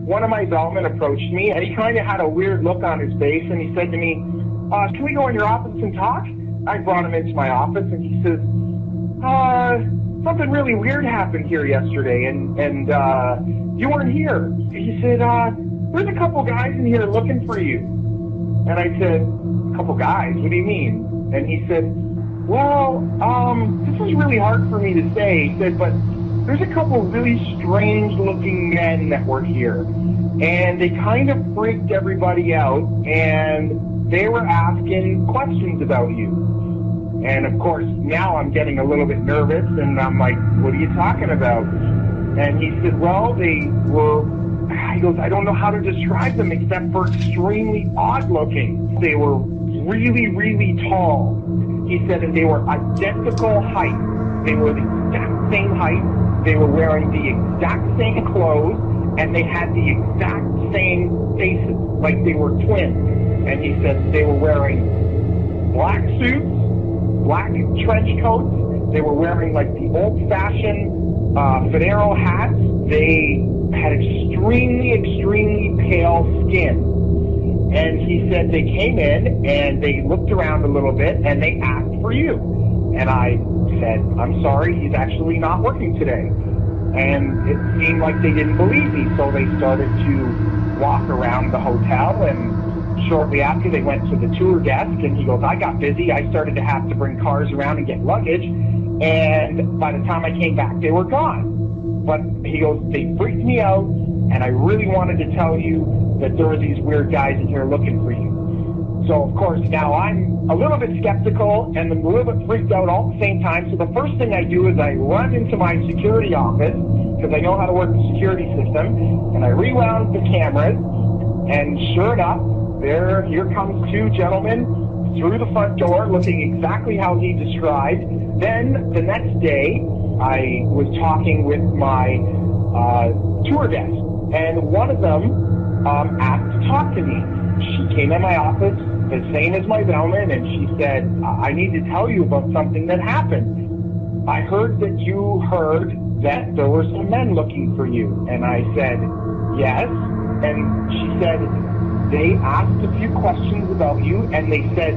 one of my bellmen approached me, and he kind of had a weird look on his face, and he said to me, can we go in your office and talk? I brought him into my office, and he says, something really weird happened here yesterday, and you weren't here. He said, there's a couple guys in here looking for you. And I said, a couple guys? What do you mean? And he said, well, this is really hard for me to say. He said, but there's a couple really strange-looking men that were here, and they kind of freaked everybody out, and they were asking questions about you. And, of course, now I'm getting a little bit nervous, and I'm like, what are you talking about? And he said, well, he goes, I don't know how to describe them except for extremely odd-looking. They were really, really tall. He said, and they were identical height. They were the exact same height. They were wearing the exact same clothes, and they had the exact same faces, like they were twins. And he said they were wearing black suits, black trench coats. They were wearing like the old-fashioned Federo hats. They had extremely, extremely pale skin. And he said they came in and they looked around a little bit and they asked for you. And I said, I'm sorry, he's actually not working today. And it seemed like they didn't believe me, so they started to walk around the hotel, and shortly after they went to the tour desk, and he goes, I got busy. I started to have to bring cars around and get luggage, and by the time I came back, they were gone. But he goes, they freaked me out, and I really wanted to tell you that there were these weird guys in here looking for you. So, of course, now I'm a little bit skeptical and a little bit freaked out all at the same time. So the first thing I do is I run into my security office, because I know how to work the security system, and I rewound the cameras, and sure enough, here comes two gentlemen through the front door looking exactly how he described. Then the next day, I was talking with my tour desk, and one of them asked to talk to me. She came in my office, the same as my bellman, and she said, I need to tell you about something that happened. I heard that you heard that there were some men looking for you. And I said, yes. And she said, they asked a few questions about you, and they said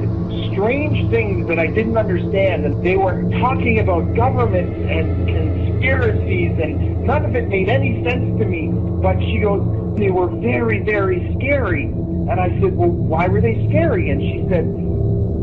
strange things that I didn't understand. And they were talking about governments and conspiracies, and none of it made any sense to me. But she goes, they were very, very scary. And I said, well, why were they scary? And she said,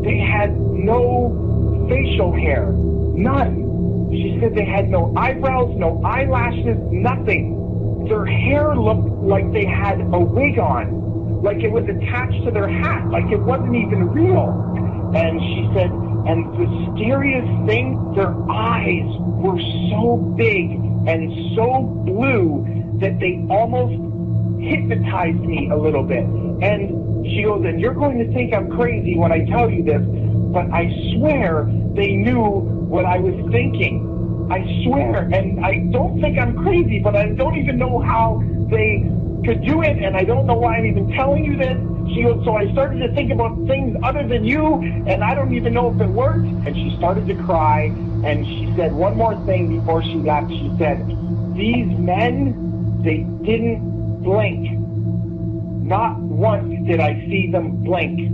they had no facial hair, none. She said they had no eyebrows, no eyelashes, nothing. Their hair looked like they had a wig on, like it was attached to their hat, like it wasn't even real. And she said, and the scariest thing, their eyes were so big and so blue that they almost hypnotized me a little bit. And she goes, and you're going to think I'm crazy when I tell you this, but I swear they knew what I was thinking. I swear. And I don't think I'm crazy, but I don't even know how they could do it, and I don't know why I'm even telling you this. She goes, so I started to think about things other than you, and I don't even know if it worked. And she started to cry, and she said one more thing before she left. She said, these men, they didn't blink. Not once did I see them blink.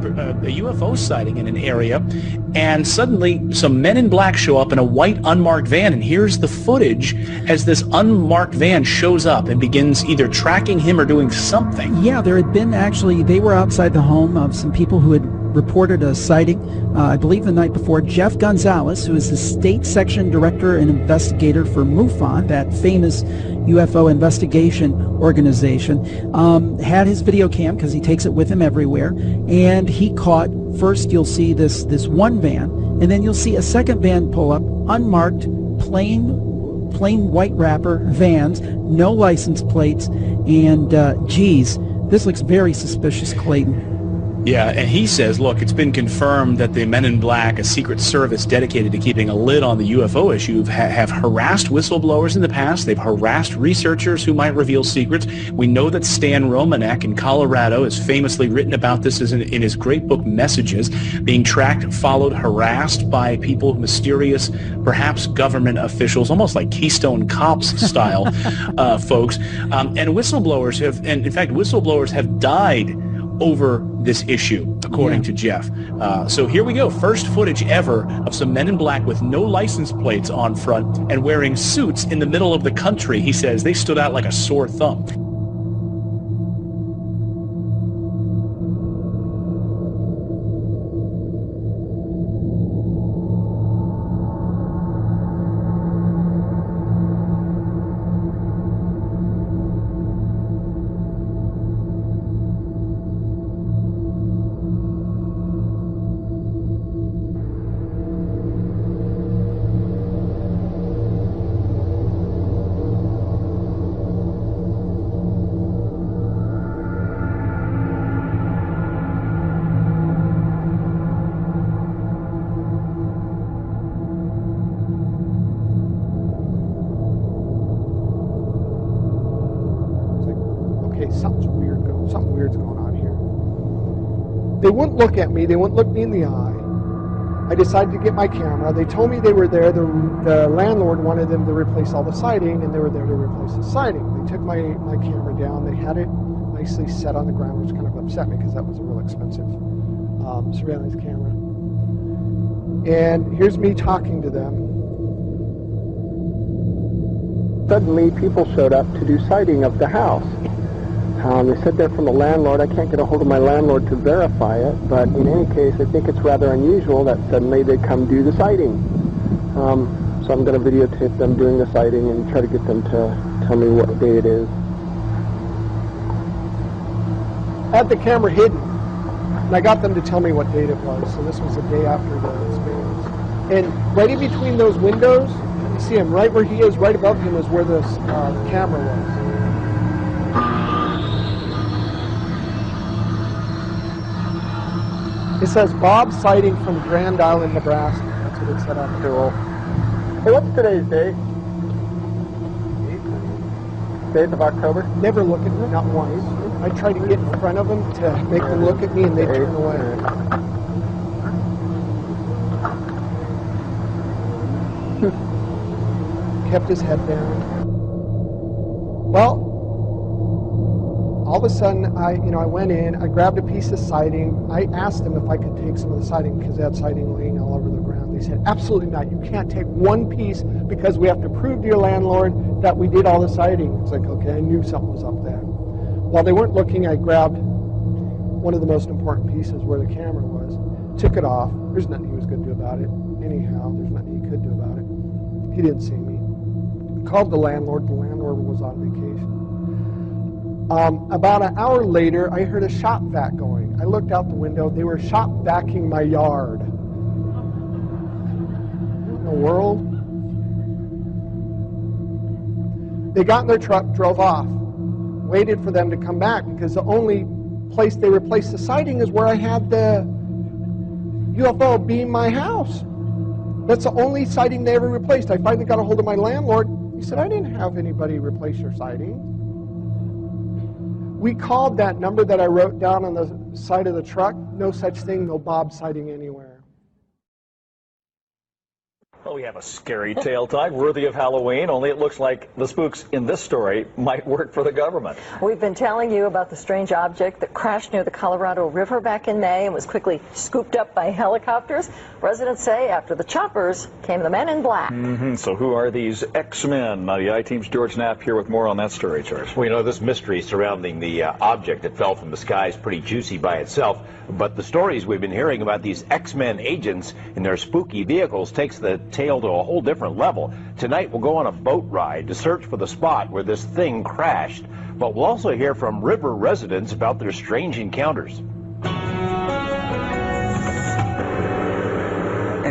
A UFO sighting in an area, and suddenly some men in black show up in a white unmarked van, and here's the footage as this unmarked van shows up and begins either tracking him or doing something. Yeah, there had been actually, they were outside the home of some people who had reported a sighting, I believe the night before. Jeff Gonzalez, who is the state section director and investigator for MUFON, that famous UFO investigation organization, had his video cam because he takes it with him everywhere, and he caught, first you'll see this one van, and then you'll see a second van pull up, unmarked, plain white wrapper vans, no license plates, and geez, this looks very suspicious, Clayton. Yeah, and he says, look, it's been confirmed that the Men in Black, a secret service dedicated to keeping a lid on the UFO issue, have harassed whistleblowers in the past. They've harassed researchers who might reveal secrets. We know that Stan Romanek in Colorado has famously written about this in his great book, Messages, being tracked, followed, harassed by people, mysterious, perhaps government officials, almost like Keystone Cops style folks. And whistleblowers have died over this issue, according to Jeff. So here we go. First footage ever of some men in black with no license plates on front and wearing suits in the middle of the country. He says they stood out like a sore thumb. Something weird's going on here. They wouldn't look at me. They wouldn't look me in the eye. I decided to get my camera. They told me they were there. The landlord wanted them to replace all the siding, and they were there to replace the siding. They took my camera down. They had it nicely set on the ground, which kind of upset me because that was a real expensive surveillance camera. And here's me talking to them. Suddenly, people showed up to do siding of the house. They said they're from the landlord. I can't get a hold of my landlord to verify it, but in any case, I think it's rather unusual that suddenly they come do the siding. So I'm going to videotape them doing the siding and try to get them to tell me what day it is. I had the camera hidden, and I got them to tell me what date it was, so this was the day after the experience. And right in between those windows, you see him right where he is, right above him is where the camera was. It says Bob Siding from Grand Island, Nebraska. That's what it said on the door. Hey, what's today's date? 8th of October? Never look at me, not once. I try to get in front of them to make them look at me, and they turn away. Kept his head down. Well, all of a sudden, I went in, I grabbed a piece of siding. I asked them if I could take some of the siding because they had siding laying all over the ground. They said, absolutely not. You can't take one piece because we have to prove to your landlord that we did all the siding. It's like, okay, I knew something was up there. While they weren't looking, I grabbed one of the most important pieces where the camera was, took it off. There's nothing he was going to do about it. Anyhow, there's nothing he could do about it. He didn't see me. I called the landlord. The landlord was on vacation. About an hour later, I heard a shop vac going. I looked out the window. They were shop vacuuming my yard. What in the world? They got in their truck, drove off, waited for them to come back because the only place they replaced the siding is where I had the UFO beam my house. That's the only siding they ever replaced. I finally got a hold of my landlord. He said, I didn't have anybody replace your siding. We called that number that I wrote down on the side of the truck. No such thing, no Bob sighting anywhere. Well, we have a scary tale time worthy of Halloween, only it looks like the spooks in this story might work for the government. We've been telling you about the strange object that crashed near the Colorado River back in May and was quickly scooped up by helicopters. Residents say after the choppers came the men in black. So who are these X-Men? The I-Team's George Knapp here with more on that story, George. Well, you know, this mystery surrounding the object that fell from the sky is pretty juicy by itself, but the stories we've been hearing about these X-Men agents and their spooky vehicles takes the tale to a whole different level. Tonight we'll go on a boat ride to search for the spot where this thing crashed, but we'll also hear from river residents about their strange encounters.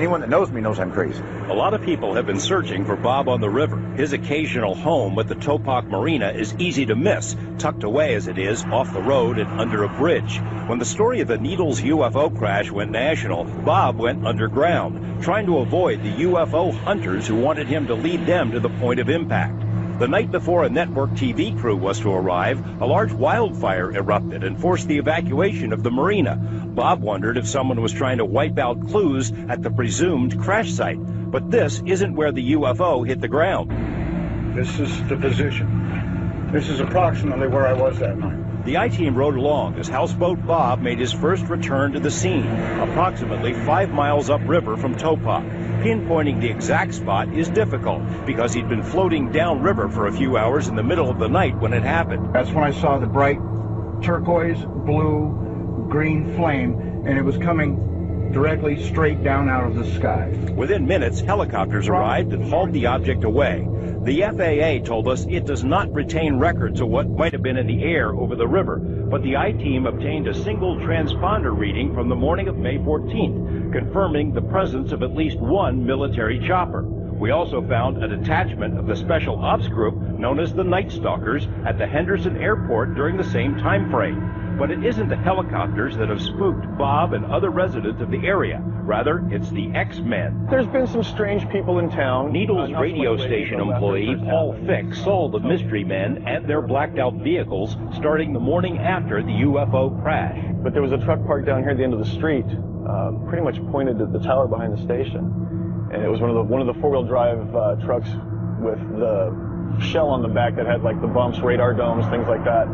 Anyone that knows me knows I'm crazy. A lot of people have been searching for Bob on the river. His occasional home at the Topak Marina is easy to miss, tucked away as it is off the road and under a bridge. When the story of the Needles UFO crash went national, Bob went underground, trying to avoid the UFO hunters who wanted him to lead them to the point of impact. The night before a network TV crew was to arrive, a large wildfire erupted and forced the evacuation of the marina. Bob wondered if someone was trying to wipe out clues at the presumed crash site. But this isn't where the UFO hit the ground. This is the position. This is approximately where I was that night. The I-Team rode along as houseboat Bob made his first return to the scene, approximately 5 miles upriver from Topak. Pinpointing the exact spot is difficult because he'd been floating downriver for a few hours in the middle of the night when it happened. That's when I saw the bright turquoise, blue, green flame, and it was coming directly straight down out of the sky. Within minutes, helicopters arrived and hauled the object away. The FAA told us it does not retain records of what might have been in the air over the river, but the I-Team obtained a single transponder reading from the morning of May 14th, confirming the presence of at least one military chopper. We also found a detachment of the Special Ops Group known as the Night Stalkers at the Henderson Airport during the same time frame. But it isn't the helicopters that have spooked Bob and other residents of the area. Rather, it's the X-Men. There's been some strange people in town. Needles radio station employee Paul Fick saw the mystery men and their blacked-out vehicles starting the morning after the UFO crash. But there was a truck parked down here at the end of the street, pretty much pointed at the tower behind the station. And it was one of the four-wheel drive trucks with the shell on the back that had like the bumps, radar domes, things like that.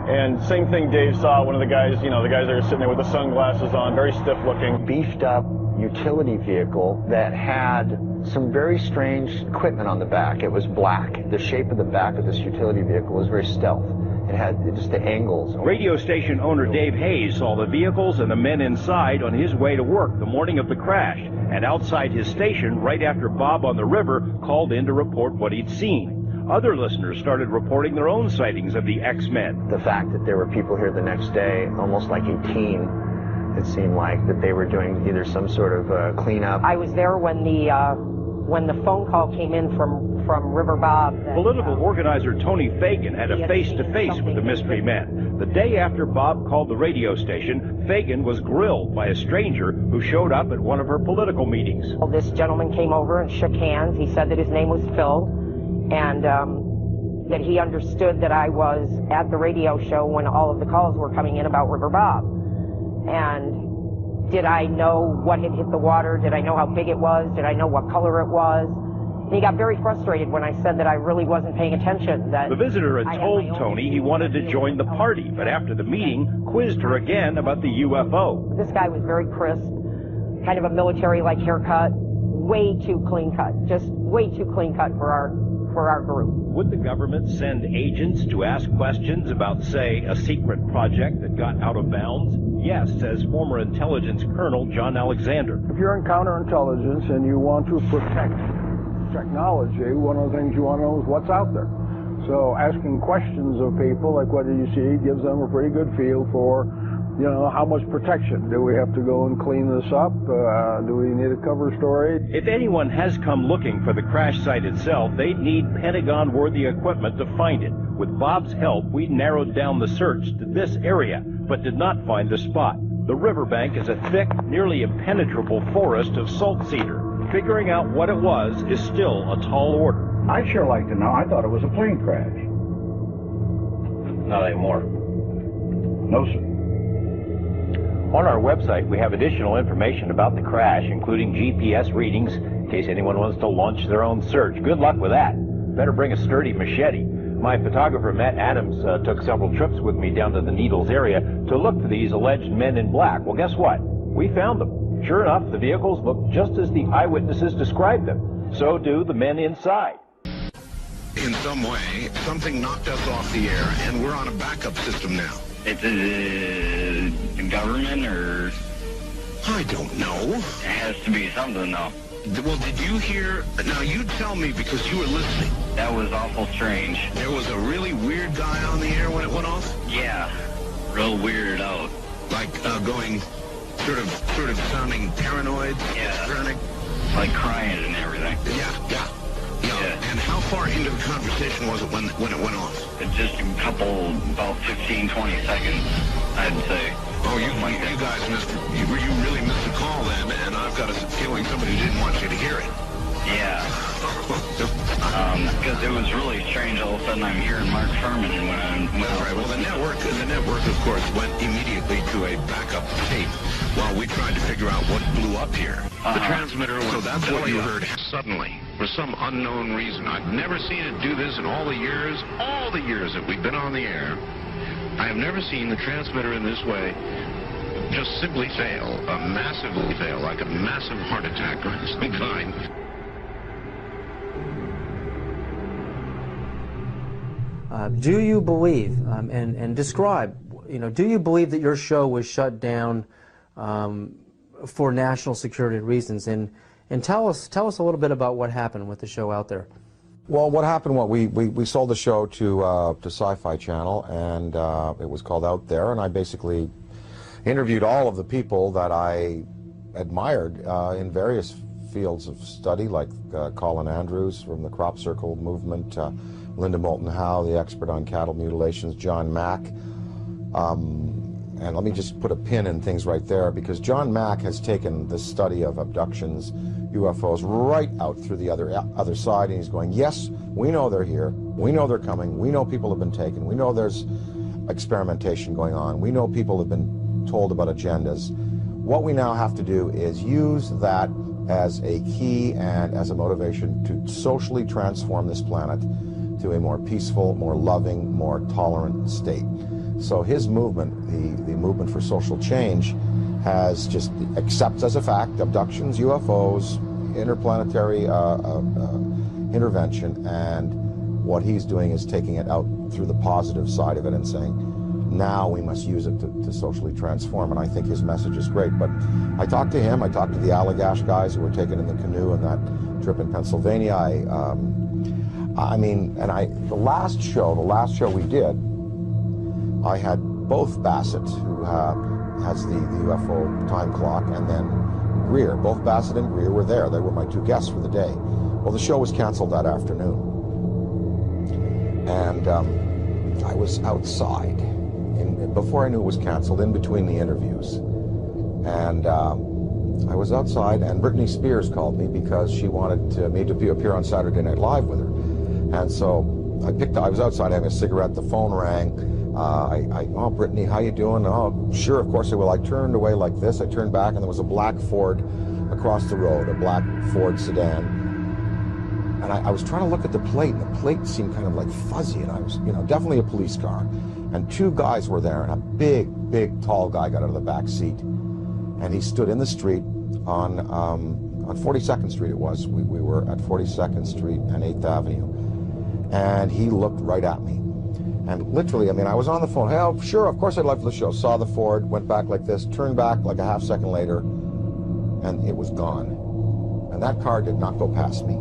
And same thing Dave saw, one of the guys, the guys that are sitting there with the sunglasses on, very stiff looking. Beefed up utility vehicle that had some very strange equipment on the back. It was black. The shape of the back of this utility vehicle was very stealth. It had just the angles. Radio station owner Dave Hayes saw the vehicles and the men inside on his way to work the morning of the crash, and outside his station right after Bob on the river called in to report what he'd seen. Other listeners started reporting their own sightings of the X-Men. The fact that there were people here the next day, almost like a team, it seemed like that they were doing either some sort of cleanup. I was there when the phone call came in from River Bob. Political organizer Tony Fagan had a face-to-face with the mystery men. The day after Bob called the radio station, Fagan was grilled by a stranger who showed up at one of her political meetings. Well, this gentleman came over and shook hands. He said that his name was Phil, and that he understood that I was at the radio show when all of the calls were coming in about River Bob. And did I know what had hit the water? Did I know how big it was? Did I know what color it was? And he got very frustrated when I said that I really wasn't paying attention. That the visitor had told Tony he wanted to join the party, but after the meeting, quizzed her again about the UFO. This guy was very crisp, kind of a military-like haircut, way too clean cut, just way too clean cut for our group. Would the government send agents to ask questions about, say, a secret project that got out of bounds? Yes, says former intelligence colonel John Alexander. If you're in counterintelligence and you want to protect technology, one of the things you want to know is what's out there. So asking questions of people, like what did you see, gives them a pretty good feel for, how much protection. Do we have to go and clean this up? Do we need a cover story? If anyone has come looking for the crash site itself, they'd need Pentagon-worthy equipment to find it. With Bob's help, we narrowed down the search to this area, but did not find the spot. The riverbank is a thick, nearly impenetrable forest of salt cedar. Figuring out what it was is still a tall order. I'd sure like to know. I thought it was a plane crash. Not anymore. No, sir. On our website, we have additional information about the crash, including GPS readings, in case anyone wants to launch their own search. Good luck with that. Better bring a sturdy machete. My photographer, Matt Adams, took several trips with me down to the Needles area to look for these alleged men in black. Well, guess what? We found them. Sure enough, the vehicles look just as the eyewitnesses described them. So do the men inside. In some way, something knocked us off the air, and we're on a backup system now. It's the government, or? I don't know. It has to be something, though. Well, did you hear? Now, you tell me because you were listening. That was awful strange. There was a really weird guy on the air when it went off? Yeah, real weird out. Like going... Sort of sounding paranoid, schizophrenic. Like crying and everything. Yeah. And how far into the conversation was it when it went off? Just a couple, about 15, 20 seconds, I'd say. Oh, you guys you really missed the call then, and I've got a feeling somebody didn't want you to hear it. Yeah. Because it was really strange. All of a sudden, I'm hearing Mark Furman, and That's right. Well, the network, of course, went immediately to a backup tape while we tried to figure out what blew up here. The transmitter was so that's what you heard suddenly, for some unknown reason. I've never seen it do this in all the years that we've been on the air. I have never seen the transmitter in this way just simply fail, massively fail, like a massive heart attack or some kind. Do you believe, and describe, do you believe that your show was shut down for national security reasons? And tell us a little bit about what happened with the show out there. Well, what happened? We sold the show to Sci-Fi Channel, and it was called Out There, and I basically interviewed all of the people that I admired in various fields of study, like Colin Andrews from the Crop Circle movement, Linda Moulton Howe, the expert on cattle mutilations, John Mack. And let me just put a pin in things right there, because John Mack has taken the study of abductions, UFOs, right out through the other side, and he's going, yes, we know they're here, we know they're coming, we know people have been taken, we know there's experimentation going on, we know people have been told about agendas. What we now have to do is use that as a key and as a motivation to socially transform this planet to a more peaceful, more loving, more tolerant state. So his movement, the movement for social change, has just accepts as a fact abductions, UFOs, interplanetary intervention, and what he's doing is taking it out through the positive side of it and saying, now we must use it to socially transform, and I think his message is great. But I talked to him, I talked to the Allagash guys who were taken in the canoe on that trip in Pennsylvania. The last show we did, I had both Bassett, who has the UFO time clock, and then Greer. Both Bassett and Greer were there. They were my two guests for the day. Well, the show was canceled that afternoon. And I was outside, before I knew it was canceled, in between the interviews. And I was outside, and Britney Spears called me because she wanted me to appear on Saturday Night Live with her. And so I was outside having a cigarette, the phone rang. Oh, Brittany, how you doing? Oh, sure, of course I will. I turned away like this. I turned back, and there was a black Ford across the road, a black Ford sedan. And I was trying to look at the plate, and the plate seemed kind of like fuzzy, and I was, definitely a police car. And two guys were there, and a big, tall guy got out of the back seat. And he stood in the street on 42nd Street it was. We were at 42nd Street and 8th Avenue. And he looked right at me. And literally, I was on the phone. Hey, sure, of course I'd love for the show. Saw the Ford, went back like this, turned back like a half second later, and it was gone. And that car did not go past me.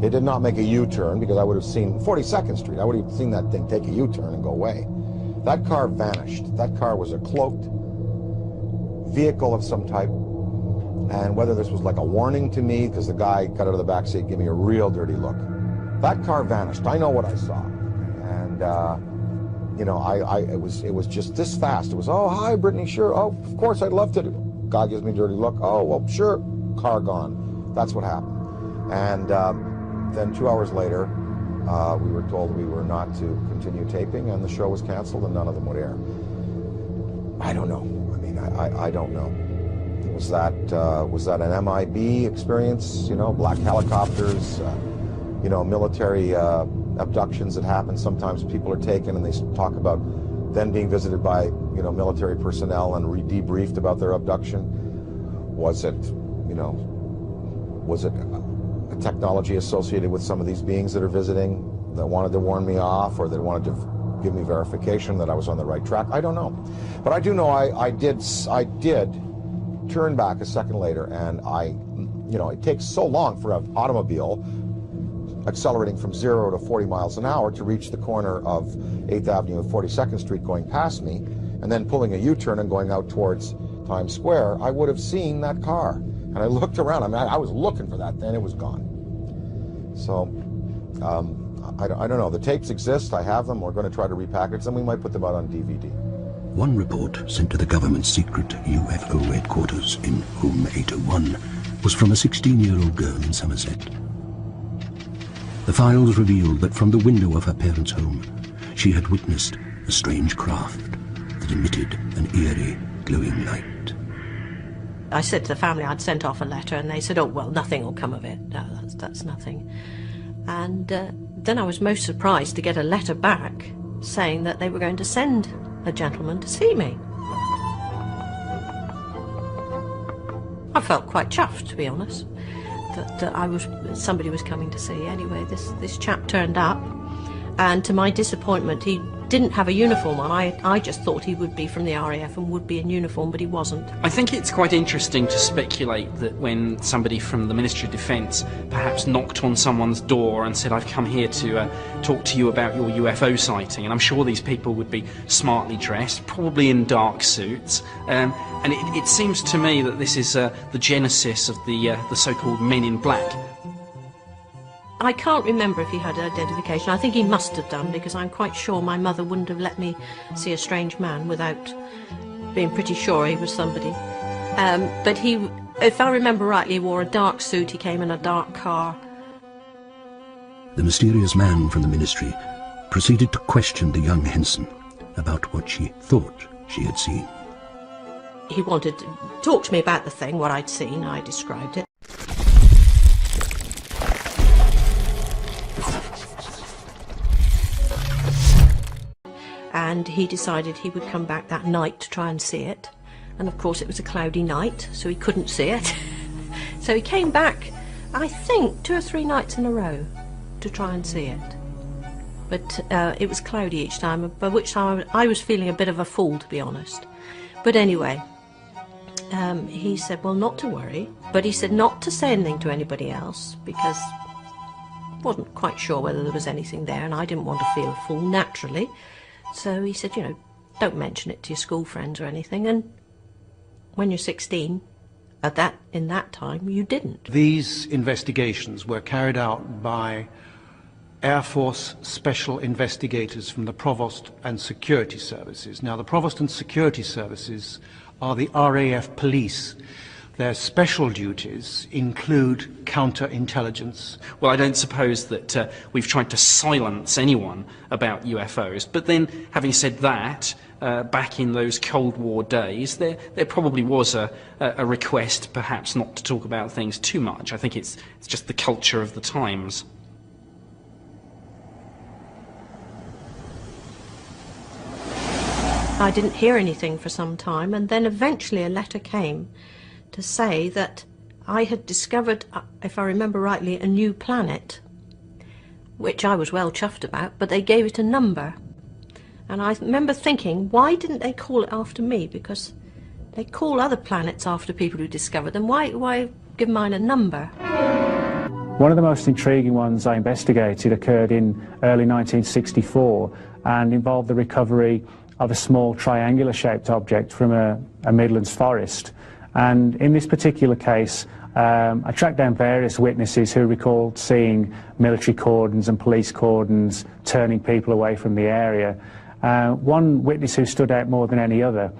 It did not make a U-turn, because I would have seen 42nd Street. I would have seen that thing take a U-turn and go away. That car vanished. That car was a cloaked vehicle of some type. And whether this was like a warning to me, because the guy got out of the back seat, gave me a real dirty look. That car vanished. I know what I saw. And, it was just this fast. It was, oh, hi, Brittany, sure. Oh, of course, I'd love to do. Guy gives me a dirty look. Oh, well, sure. Car gone. That's what happened. And then 2 hours later, we were told we were not to continue taping, and the show was canceled, and none of them would air. I don't know. I don't know. Was that an MIB experience? Black helicopters, military abductions that happen. Sometimes people are taken, and they talk about then being visited by, military personnel and debriefed about their abduction. Was it a technology associated with some of these beings that are visiting that wanted to warn me off, or that wanted to give me verification that I was on the right track? I don't know. But I do know I did turn back a second later, and it takes so long for an automobile accelerating from 0 to 40 miles an hour to reach the corner of 8th Avenue and 42nd Street going past me, and then pulling a U-turn and going out towards Times Square, I would have seen that car. And I looked around. I mean, I was looking for that, and it was gone. So, I don't know. The tapes exist. I have them. We're going to try to repackage them. We might put them out on DVD. One report sent to the government's secret UFO headquarters in Room 801 was from a 16-year-old girl in Somerset. The files revealed that from the window of her parents' home, she had witnessed a strange craft that emitted an eerie, glowing light. I said to the family I'd sent off a letter, and they said, oh, well, nothing will come of it. No, that's nothing. And then I was most surprised to get a letter back saying that they were going to send a gentleman to see me. I felt quite chuffed, to be honest, that somebody was coming to see. Anyway, this chap turned up, and to my disappointment, he didn't have a uniform on. I just thought he would be from the RAF and would be in uniform, but he wasn't. I think it's quite interesting to speculate that when somebody from the Ministry of Defence perhaps knocked on someone's door and said, I've come here to talk to you about your UFO sighting, and I'm sure these people would be smartly dressed, probably in dark suits, and it seems to me that this is the genesis of the so-called Men in Black. I can't remember if he had identification. I think he must have done, because I'm quite sure my mother wouldn't have let me see a strange man without being pretty sure he was somebody. But he, if I remember rightly, he wore a dark suit, he came in a dark car. The mysterious man from the ministry proceeded to question the young Henson about what she thought she had seen. He wanted to talk to me about the thing, what I'd seen. I described it. And he decided he would come back that night to try and see it. And of course it was a cloudy night, so he couldn't see it. So he came back, I think, 2 or 3 nights in a row to try and see it. But it was cloudy each time, by which time I was feeling a bit of a fool, to be honest. But anyway, he said, well, not to worry. But he said not to say anything to anybody else, because I wasn't quite sure whether there was anything there, and I didn't want to feel a fool, naturally. So he said, you know, don't mention it to your school friends or anything. And when you're 16, in that time, you didn't. These investigations were carried out by Air Force Special Investigators from the Provost and Security Services. Now, the Provost and Security Services are the RAF police. Their special duties include counterintelligence. Well, I don't suppose that we've tried to silence anyone about UFOs, but then, having said that, back in those Cold War days, there probably was a request, perhaps, not to talk about things too much. I think it's just the culture of the times. I didn't hear anything for some time, and then eventually a letter came to say that I had discovered, if I remember rightly, a new planet, which I was well chuffed about, but they gave it a number. And I remember thinking, why didn't they call it after me? Because they call other planets after people who discovered them. Why give mine a number? One of the most intriguing ones I investigated occurred in early 1964 and involved the recovery of a small triangular-shaped object from a Midlands forest. And in this particular case, I tracked down various witnesses who recalled seeing military cordons and police cordons turning people away from the area. One witness who stood out more than any other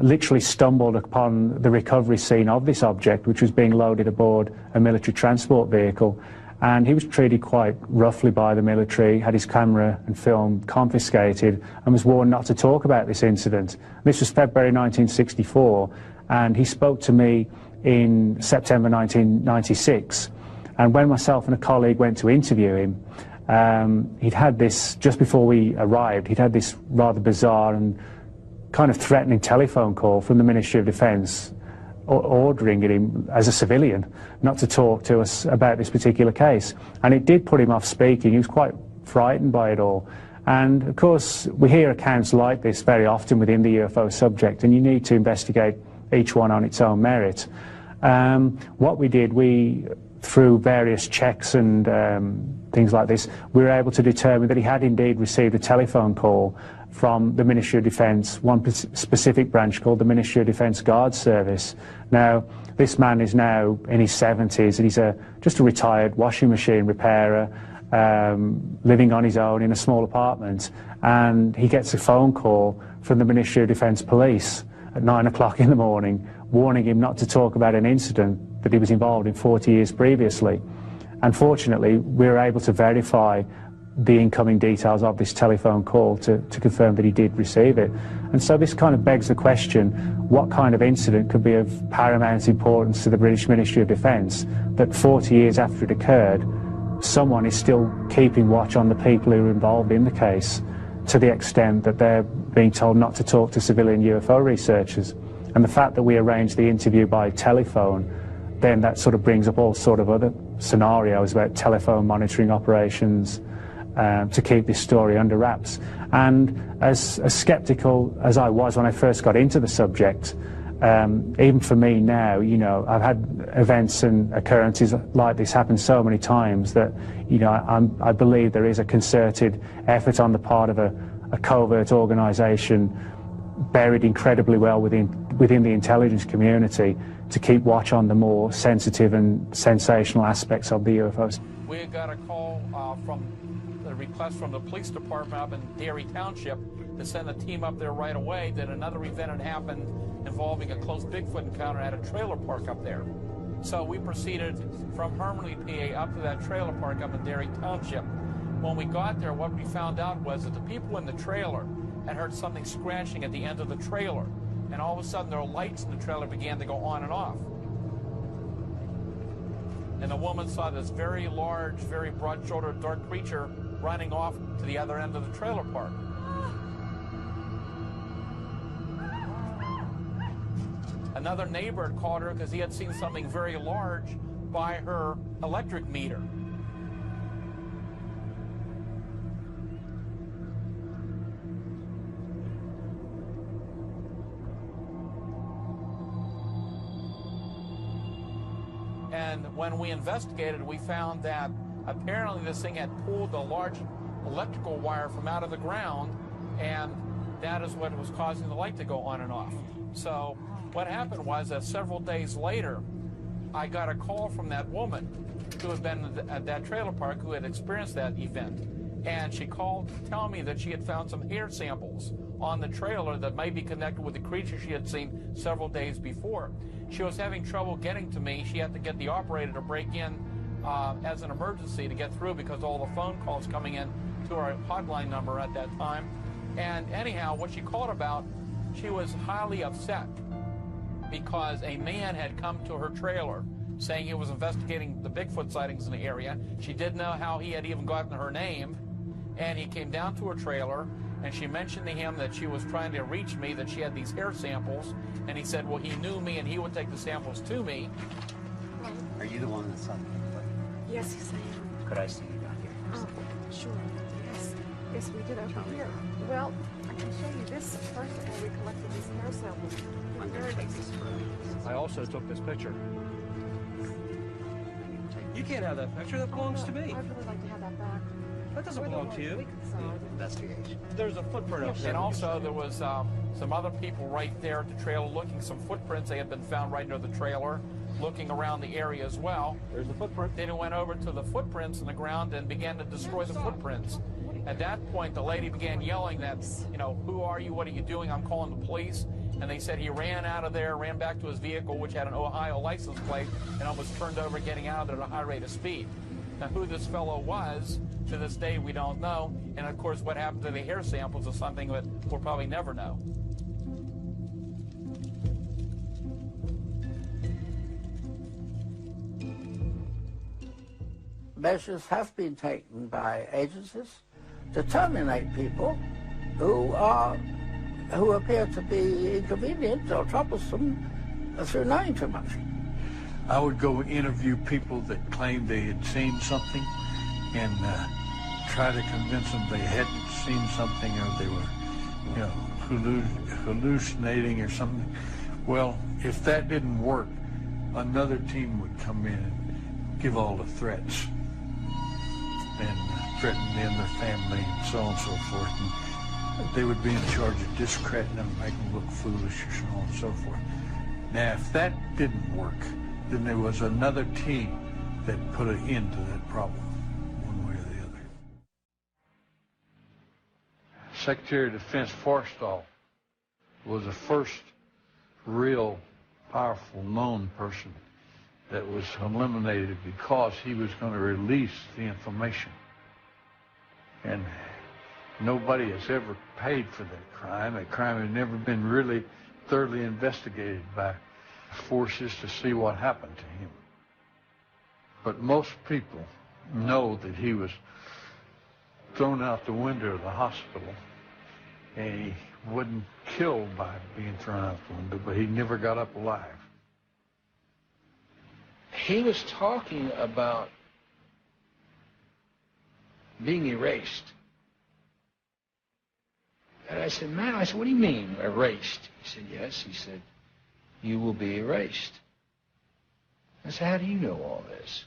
literally stumbled upon the recovery scene of this object, which was being loaded aboard a military transport vehicle. And he was treated quite roughly by the military, had his camera and film confiscated, and was warned not to talk about this incident. This was February 1964. And he spoke to me in September 1996. And when myself and a colleague went to interview him, he'd had this, just before we arrived, he'd had this rather bizarre and kind of threatening telephone call from the Ministry of Defence, ordering him, as a civilian, not to talk to us about this particular case. And it did put him off speaking. He was quite frightened by it all. And of course, we hear accounts like this very often within the UFO subject, and you need to investigate each one on its own merit. What we did, we through various checks and things like this, we were able to determine that he had indeed received a telephone call from the Ministry of Defence, one specific branch called the Ministry of Defence Guard Service. Now, this man is now in his 70s, and he's just a retired washing machine repairer, living on his own in a small apartment, and he gets a phone call from the Ministry of Defence Police at 9 o'clock in the morning, warning him not to talk about an incident that he was involved in 40 years previously. Unfortunately, we were able to verify the incoming details of this telephone call to confirm that he did receive it. And so this kind of begs the question, what kind of incident could be of paramount importance to the British Ministry of Defence that 40 years after it occurred, someone is still keeping watch on the people who are involved in the case, to the extent that they're being told not to talk to civilian UFO researchers. And the fact that we arranged the interview by telephone, then that sort of brings up all sort of other scenarios about telephone monitoring operations to keep this story under wraps. And as sceptical as I was when I first got into the subject, even for me now, you know, I've had events and occurrences like this happen so many times that, you know, I believe there is a concerted effort on the part of a covert organisation buried incredibly well within the intelligence community to keep watch on the more sensitive and sensational aspects of the UFOs. We got a call from the request from the police department up in Derry Township to send a team up there right away that another event had happened involving a close Bigfoot encounter at a trailer park up there. So we proceeded from Hermanley, PA, up to that trailer park up in Derry Township. When we got there, what we found out was that the people in the trailer had heard something scratching at the end of the trailer. And all of a sudden, their lights in the trailer began to go on and off. And the woman saw this very large, very broad-shouldered, dark creature running off to the other end of the trailer park. Another neighbor had called her because he had seen something very large by her electric meter. And when we investigated, we found that apparently this thing had pulled a large electrical wire from out of the ground, and that is what was causing the light to go on and off. So what happened was that several days later, I got a call from that woman who had been at that trailer park who had experienced that event. And she called to tell me that she had found some hair samples on the trailer that might be connected with the creature she had seen several days before. She was having trouble getting to me. She had to get the operator to break in as an emergency to get through because all the phone calls coming in to our hotline number at that time. And anyhow, what she called about, she was highly upset because a man had come to her trailer saying he was investigating the Bigfoot sightings in the area. She didn't know how he had even gotten her name. And he came down to her trailer, and she mentioned to him that she was trying to reach me, that she had these hair samples. And he said, well, he knew me, and he would take the samples to me. Are you the one that saw the Bigfoot? Yes, yes, I am. Could I see you down here? Oh, sure. Yes. Yes, we did over here. Well, I can show you this. First of all, we collected these hair samples. I'm going to take this for me. I also took this picture. You can't have that picture. That belongs to me. I'd really like to have that back. That doesn't belong to you. Investigation. There's a footprint up there. And also there was some other people right there at the trailer looking, some footprints. They had been found right near the trailer, looking around the area as well. There's the footprint. Then it went over to the footprints in the ground and began to destroy the footprints. At that point, the lady began yelling that, you know, who are you? What are you doing? I'm calling the police. And they said he ran out of there, ran back to his vehicle, which had an Ohio license plate, and almost turned over getting out of there at a high rate of speed. Now, who this fellow was, to this day, we don't know. And, of course, what happened to the hair samples is something that we'll probably never know. Measures have been taken by agencies to terminate people who appear to be inconvenient or troublesome through knowing too much. I would go interview people that claimed they had seen something and try to convince them they hadn't seen something or they were, you know, hallucinating or something. Well, if that didn't work, another team would come in give all the threats and threaten them, their family, and so on and so forth. And they would be in charge of discrediting them, making them look foolish, and so on and so forth. Now, if that didn't work, then there was another team that put an end to that problem, one way or the other. Secretary of Defense Forstall was the first real powerful known person that was eliminated because he was going to release the information. And nobody has ever paid for that crime. That crime had never been really thoroughly investigated by forces to see what happened to him. But most people know that he was thrown out the window of the hospital, and he wasn't killed by being thrown out the window, but he never got up alive. He was talking about being erased. And I said, man, what do you mean, erased? He said, yes. He said, you will be erased. I said, how do you know all this?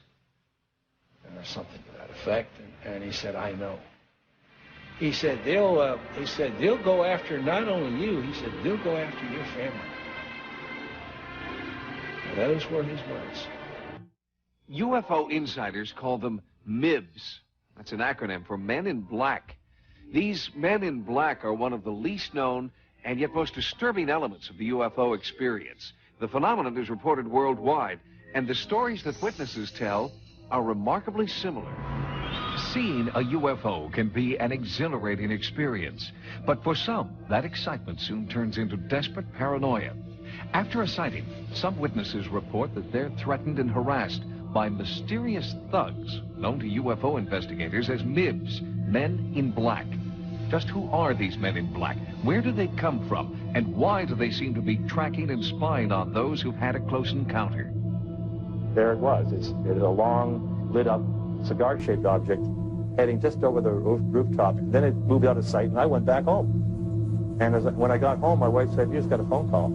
Or something to that effect. And he said, I know. He said, they'll go after not only you, he said, they'll go after your family. And those were his words. UFO insiders call them MIBs. That's an acronym for Men in Black. These Men in Black are one of the least known and yet most disturbing elements of the UFO experience. The phenomenon is reported worldwide, and the stories that witnesses tell are remarkably similar. Seeing a UFO can be an exhilarating experience, but for some, that excitement soon turns into desperate paranoia. After a sighting, some witnesses report that they're threatened and harassed by mysterious thugs known to UFO investigators as MIBs, Men in Black. Just who are these Men in Black? Where do they come from? And why do they seem to be tracking and spying on those who've had a close encounter? There it was. It is a long, lit-up, cigar-shaped object heading just over the rooftop. Then it moved out of sight, and I went back home. And when I got home, my wife said, you just got a phone call.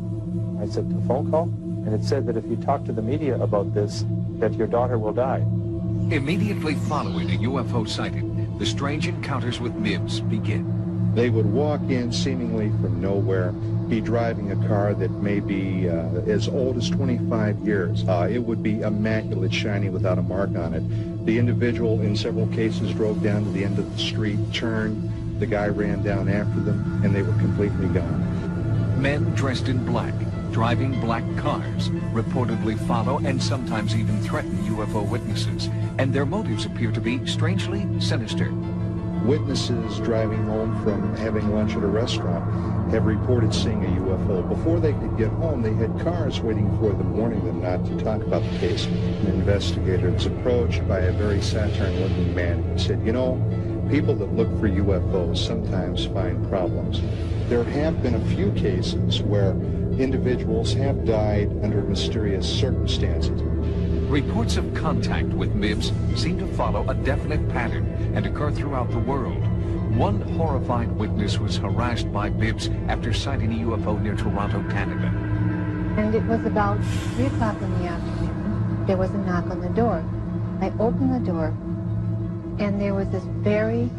I said, a phone call? And it said that if you talk to the media about this, that your daughter will die. Immediately following a UFO sighting, the strange encounters with MIBs begin. They would walk in seemingly from nowhere, be driving a car that may be as old as 25 years. It would be immaculate, shiny, without a mark on it. The individual, in several cases, drove down to the end of the street, turned, the guy ran down after them, and they were completely gone. Men dressed in black, driving black cars, reportedly follow and sometimes even threaten UFO witnesses, and their motives appear to be strangely sinister. Witnesses driving home from having lunch at a restaurant have reported seeing a UFO. Before they could get home, they had cars waiting for them, warning them not to talk about the case. An investigator was approached by a very Saturn-looking man who said, you know, people that look for UFOs sometimes find problems. There have been a few cases where individuals have died under mysterious circumstances. Reports of contact with MIBs seem to follow a definite pattern and occur throughout the world. One horrified witness was harassed by MIBs after sighting a UFO near Toronto, Canada. And it was about 3 o'clock in the afternoon. There was a knock on the door. I opened the door, and there was this very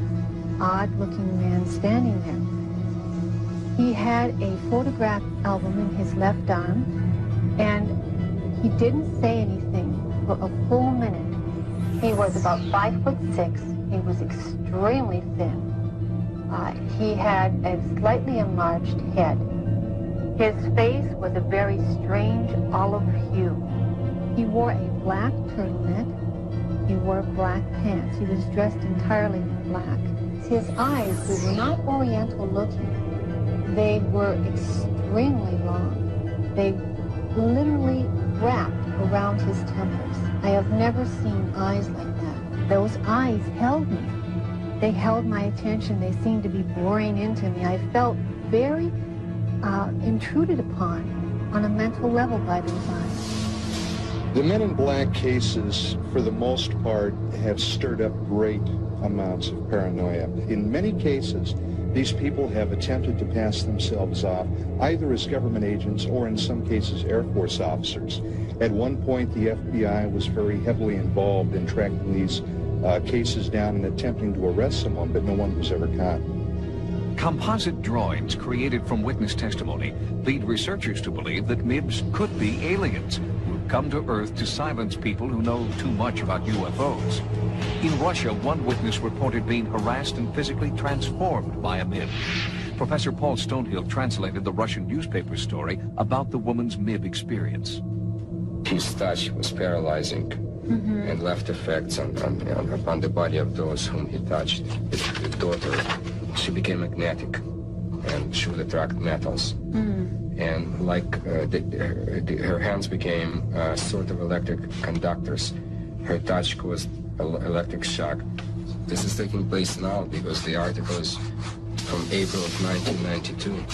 odd-looking man standing there. He had a photograph album in his left arm, and he didn't say anything for a full minute. He was about 5'6". He was extremely thin. He had a slightly enlarged head. His face was a very strange olive hue. He wore a black turtleneck. He wore black pants. He was dressed entirely in black. His eyes, they were not oriental looking. They were extremely long. They literally wrapped around his temples. I have never seen eyes like that. Those eyes held me. They held my attention. They seemed to be boring into me. I felt very intruded upon on a mental level by those eyes. The Men in Black cases, for the most part, have stirred up great amounts of paranoia. In many cases, these people have attempted to pass themselves off either as government agents or in some cases Air Force officers. At one point, the FBI was very heavily involved in tracking these cases down and attempting to arrest someone, but no one was ever caught. Composite drawings created from witness testimony lead researchers to believe that MIBs could be aliens who have come to Earth to silence people who know too much about UFOs. In Russia, one witness reported being harassed and physically transformed by a MIB. Professor Paul Stonehill translated the Russian newspaper story about the woman's MIB experience. His touch was paralyzing and left effects upon the body of those whom he touched. His daughter, she became magnetic and she would attract metals. And like her hands became sort of electric conductors. Her touch caused electric shock. This is taking place now because the article is from April of 1992.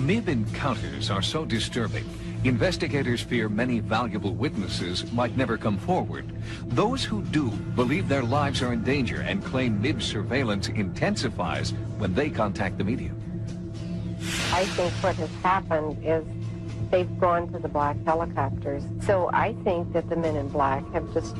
MIB encounters are so disturbing, investigators fear many valuable witnesses might never come forward. Those who do believe their lives are in danger and claim MIB surveillance intensifies when they contact the media. I think what has happened is they've gone to the black helicopters. So I think that the men in black have just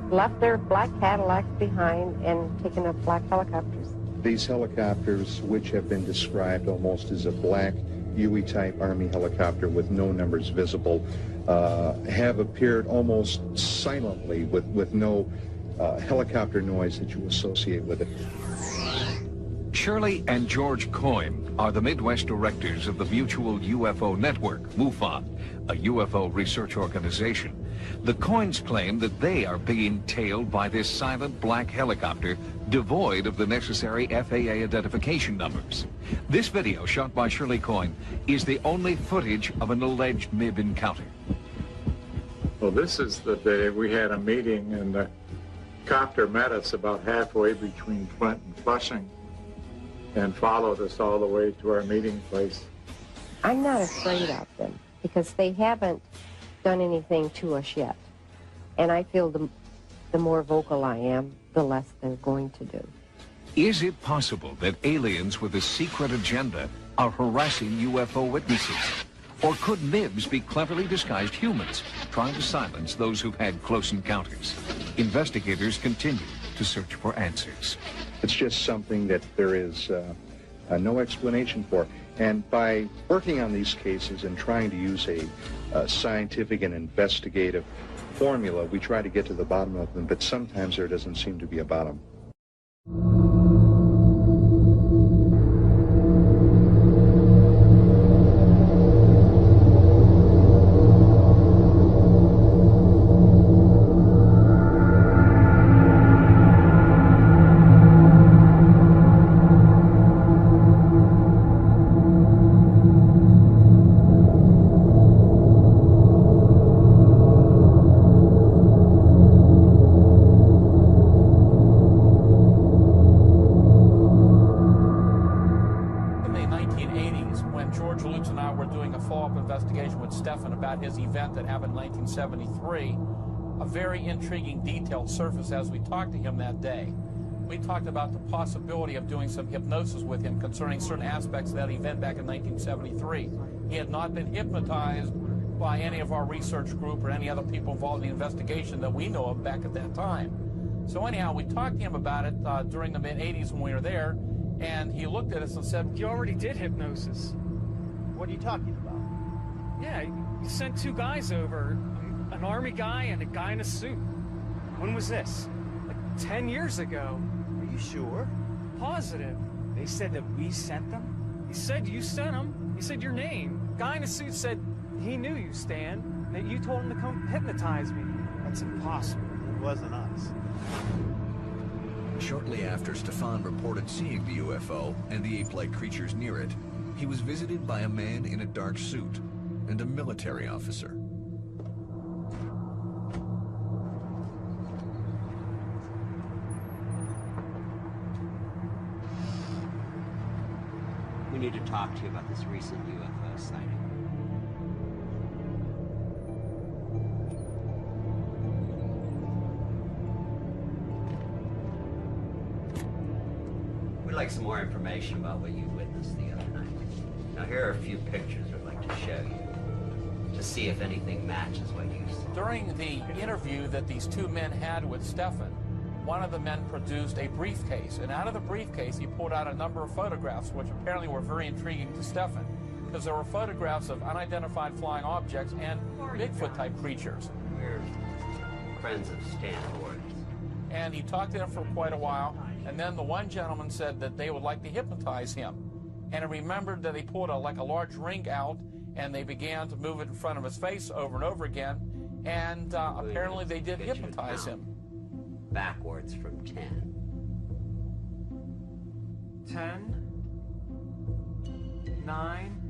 left their black Cadillacs behind and taken up black helicopters. These helicopters, which have been described almost as a black Huey-type Army helicopter with no numbers visible, have appeared almost silently with no helicopter noise that you associate with it. Shirley and George Coyne are the Midwest directors of the Mutual UFO Network, MUFON, a UFO research organization. The Coynes claim that they are being tailed by this silent black helicopter devoid of the necessary FAA identification numbers. This video, shot by Shirley Coyne, is the only footage of an alleged MIB encounter. Well, this is the day we had a meeting and the copter met us about halfway between Flint and Flushing and followed us all the way to our meeting place. I'm not afraid of them because they haven't done anything to us yet. And I feel the more vocal I am, the less they're going to do. Is it possible that aliens with a secret agenda are harassing UFO witnesses? Or could MIBs be cleverly disguised humans trying to silence those who've had close encounters? Investigators continue to search for answers. It's just something that there is no explanation for. And by working on these cases and trying to use a scientific and investigative formula, we try to get to the bottom of them, but sometimes there doesn't seem to be a bottom. His event that happened in 1973, a very intriguing detail surfaced as we talked to him that day. We talked about the possibility of doing some hypnosis with him concerning certain aspects of that event back in 1973. He had not been hypnotized by any of our research group or any other people involved in the investigation that we know of back at that time. So anyhow, we talked to him about it during the mid-'80s when we were there, and he looked at us and said, "You already did hypnosis." What are you talking about? Yeah, you sent two guys over, an army guy and a guy in a suit. When was this? Like 10 years ago. Are you sure? Positive. They said that we sent them? He said you sent them. He said your name. Guy in a suit said he knew you, Stan, that you told him to come hypnotize me. That's impossible. It wasn't us. Shortly after Stefan reported seeing the UFO and the ape-like creatures near it, he was visited by a man in a dark suit and a military officer. We need to talk to you about this recent UFO sighting. We'd like some more information about what you witnessed the other night. Now, here are a few pictures I'd like to to show you to see if anything matches what you saw. During the interview that these two men had with Stefan, one of the men produced a briefcase, and out of the briefcase he pulled out a number of photographs which apparently were very intriguing to Stefan, because there were photographs of unidentified flying objects and Bigfoot-type creatures. We're friends of Stan Ward's. And he talked to him for quite a while, and then the one gentleman said that they would like to hypnotize him. And he remembered that he pulled a large ring out, and they began to move it in front of his face over and over again, and apparently they did hypnotize him. Backwards from 10. 10, 9,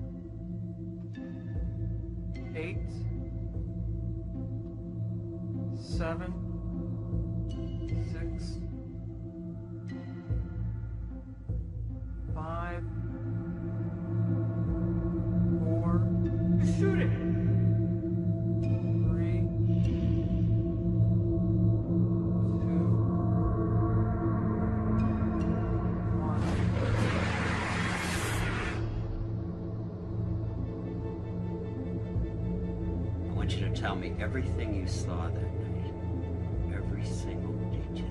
8, 7, 6, 5, 4. Shoot it! 3, 2, 1. I want you to tell me everything you saw that night. Every single detail.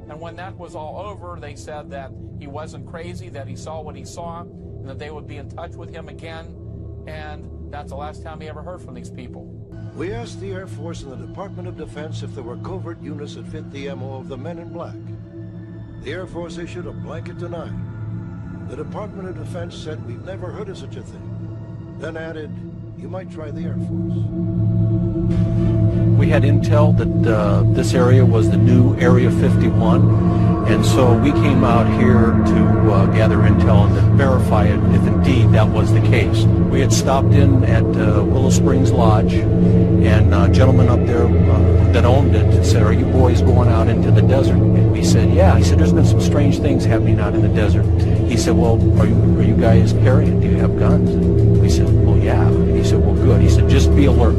And when that was all over, they said that he wasn't crazy, that he saw what he saw, and that they would be in touch with him again. And that's the last time he ever heard from these people. We asked the Air Force and the Department of Defense if there were covert units that fit the MO of the Men in Black. The Air Force issued a blanket denial. The Department of Defense said we'd never heard of such a thing. Then added, you might try the Air Force. We had intel that this area was the new Area 51, and so we came out here to gather intel and to verify it if indeed that was the case. We had stopped in at Willow Springs Lodge, and a gentleman up there that owned it said, "Are you boys going out into the desert?" And we said, "Yeah." He said, "There's been some strange things happening out in the desert." He said, "Well, are you guys carrying? Do you have guns?" And we said, "Well, yeah." And he said, "Well, good." He said, "Just be alert."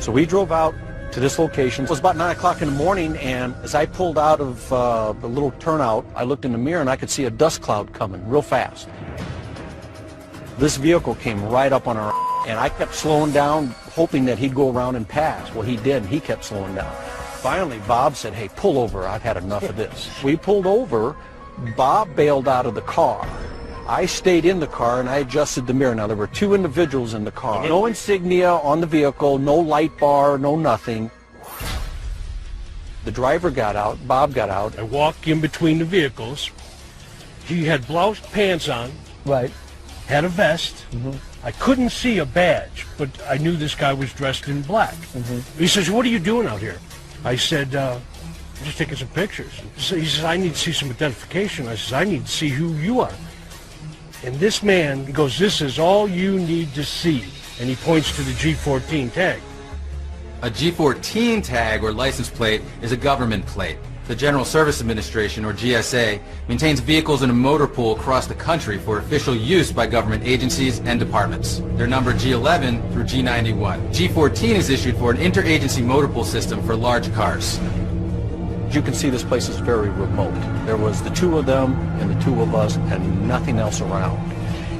So we drove out to this location. It was about 9 o'clock in the morning, and as I pulled out of the little turnout, I looked in the mirror and I could see a dust cloud coming real fast. This vehicle came right up on our, and I kept slowing down, hoping that he'd go around and pass. Well, he did, and he kept slowing down. Finally, Bob said, "Hey, pull over. I've had enough of this." We pulled over. Bob bailed out of the car. I stayed in the car and I adjusted the mirror. Now, there were two individuals in the car. No insignia on the vehicle, no light bar, no nothing. The driver got out, Bob got out. I walked in between the vehicles. He had bloused pants on. Right. Had a vest. I couldn't see a badge, but I knew this guy was dressed in black. He says, "What are you doing out here?" I said, "I'm just taking some pictures." So he says, "I need to see some identification." I says, "I need to see who you are." And this man goes, "This is all you need to see." And he points to the G14 tag. A G14 tag or license plate is a government plate. The General Service Administration, or GSA, maintains vehicles in a motor pool across the country for official use by government agencies and departments. They're numbered G11 through G91. G14 is issued for an interagency motor pool system for large cars. As you can see, this place is very remote. There was the two of them and the two of us and nothing else around.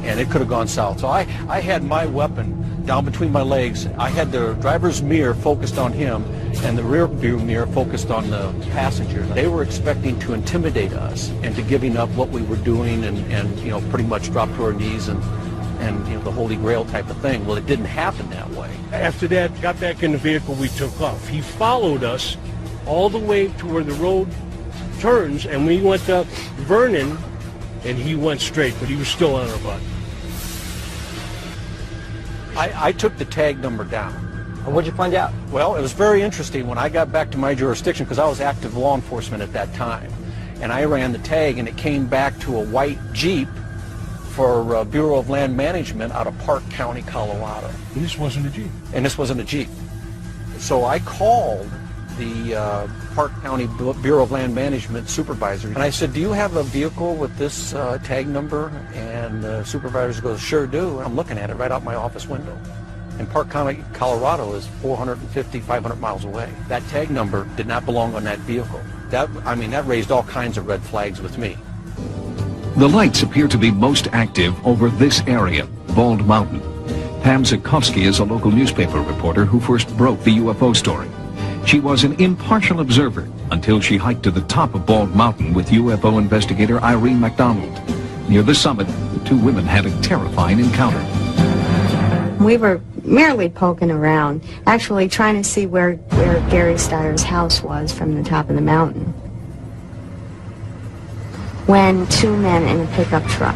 And it could have gone south. So I had my weapon down between my legs. I had the driver's mirror focused on him and the rear view mirror focused on the passenger. They were expecting to intimidate us into giving up what we were doing and you know, pretty much drop to our knees and you know, the Holy Grail type of thing. Well, it didn't happen that way. After that, got back in the vehicle, we took off. He followed us all the way to where the road turns, and we went up Vernon, and he went straight, but he was still on our butt. I took the tag number down. And what'd you find out? Well, it was very interesting when I got back to my jurisdiction, because I was active law enforcement at that time, and I ran the tag, and it came back to a white Jeep for Bureau of Land Management out of Park County, Colorado. And this wasn't a Jeep. And this wasn't a Jeep. So I called the Park County Bureau of Land Management supervisor, and I said, "Do you have a vehicle with this tag number?" And the supervisor goes, "Sure do." And I'm looking at it right out my office window. And Park County, Colorado is 450, 500 miles away. That tag number did not belong on that vehicle. That raised all kinds of red flags with me. The lights appear to be most active over this area, Bald Mountain. Pam Zukovsky is a local newspaper reporter who first broke the UFO story. She was an impartial observer until she hiked to the top of Bald Mountain with UFO investigator Irene MacDonald. Near the summit, the two women had a terrifying encounter. We were merely poking around, actually trying to see where Gary Steyer's house was from the top of the mountain, when two men in a pickup truck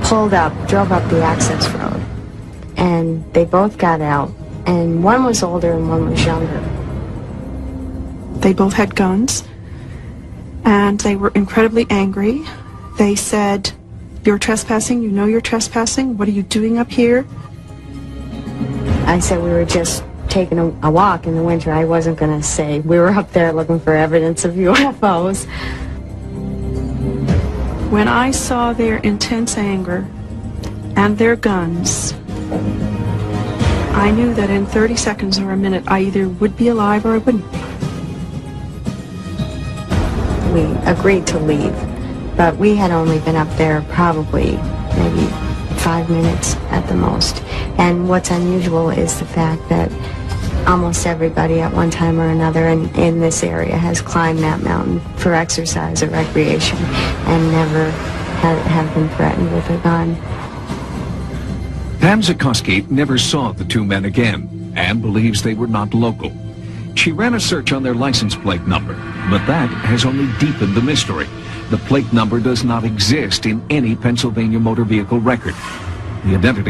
pulled up, drove up the access road, and they both got out, and one was older and one was younger. They both had guns, and they were incredibly angry. They said, "You're trespassing, you know you're trespassing, what are you doing up here?" I said we were just taking a walk in the winter. I wasn't going to say we were up there looking for evidence of UFOs. When I saw their intense anger and their guns, I knew that in 30 seconds or a minute I either would be alive or I wouldn't be. We agreed to leave, but we had only been up there probably maybe 5 minutes at the most. And what's unusual is the fact that almost everybody at one time or another in this area has climbed that mountain for exercise or recreation and never have been threatened with a gun. Pam Zukovsky never saw the two men again and believes they were not local. She ran a search on their license plate number, but that has only deepened the mystery. The plate number does not exist in any Pennsylvania motor vehicle record. The identity